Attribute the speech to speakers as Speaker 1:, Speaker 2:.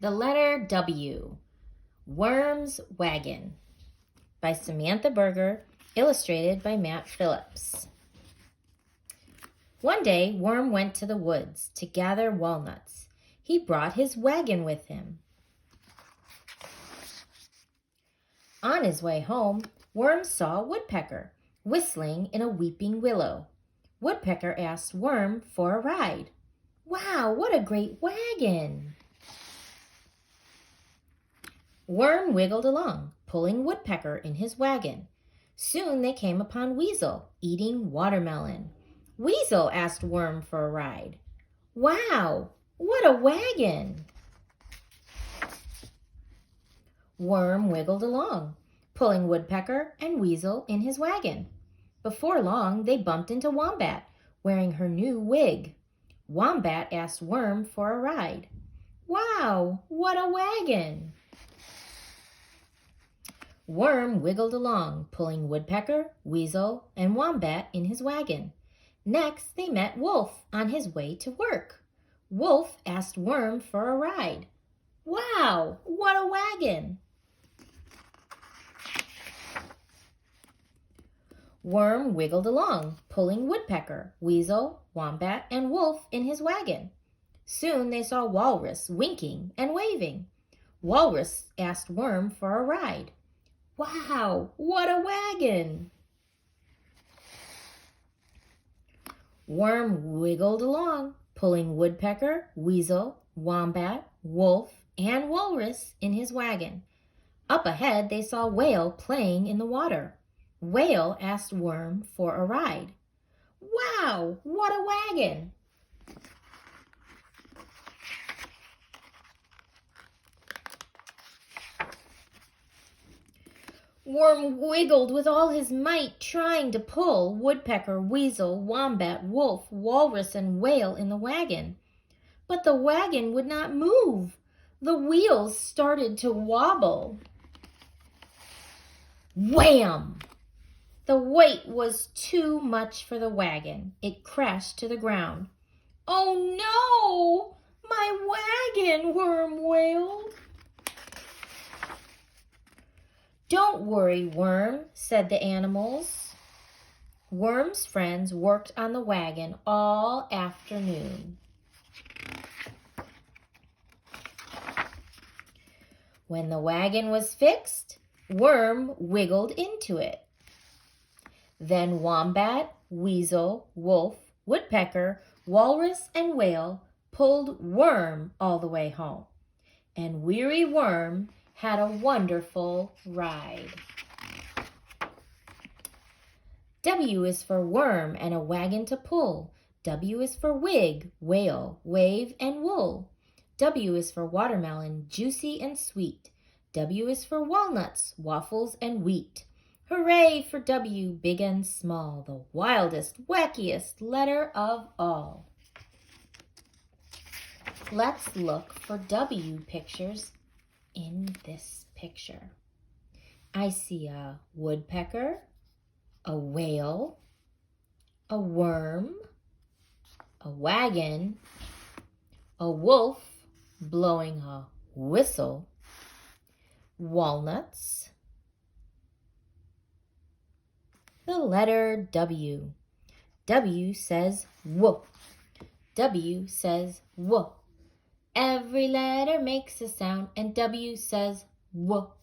Speaker 1: The letter W, Worm's Wagon, by Samantha Berger, illustrated by Matt Phillips. One day, Worm went to the woods to gather walnuts. He brought his wagon with him. On his way home, Worm saw a woodpecker whistling in a weeping willow. Woodpecker asked Worm for a ride. "Wow, what a great wagon!" Worm wiggled along, pulling Woodpecker in his wagon. Soon they came upon Weasel, eating watermelon. Weasel asked Worm for a ride. "Wow, what a wagon!" Worm wiggled along, pulling Woodpecker and Weasel in his wagon. Before long, they bumped into Wombat, wearing her new wig. Wombat asked Worm for a ride. "Wow, what a wagon!" Worm wiggled along, pulling Woodpecker, Weasel, and Wombat in his wagon. Next, they met Wolf on his way to work. Wolf asked Worm for a ride. "Wow, what a wagon!" Worm wiggled along, pulling Woodpecker, Weasel, Wombat, and Wolf in his wagon. Soon they saw Walrus winking and waving. Walrus asked Worm for a ride. "Wow, what a wagon!" Worm wiggled along, pulling Woodpecker, Weasel, Wombat, Wolf, and Walrus in his wagon. Up ahead, they saw Whale playing in the water. Whale asked Worm for a ride. "Wow, what a wagon!" Worm wiggled with all his might, trying to pull Woodpecker, Weasel, Wombat, Wolf, Walrus, and Whale in the wagon. But the wagon would not move. The wheels started to wobble. Wham! The weight was too much for the wagon. It crashed to the ground. "Oh no! My wagon!" Worm wailed. "Don't worry, Worm," said the animals. Worm's friends worked on the wagon all afternoon. When the wagon was fixed, Worm wiggled into it. Then Wombat, Weasel, Wolf, Woodpecker, Walrus, and Whale pulled Worm all the way home. And weary Worm had a wonderful ride. W is for worm and a wagon to pull. W is for wig, whale, wave, and wool. W is for watermelon, juicy and sweet. W is for walnuts, waffles, and wheat. Hooray for W, big and small, the wildest, wackiest letter of all. Let's look for W pictures in this picture. I see a woodpecker, a whale, a worm, a wagon, a wolf blowing a whistle, walnuts, the letter W. W says whoop. W says whoop. Every letter makes a sound, and W says whoop.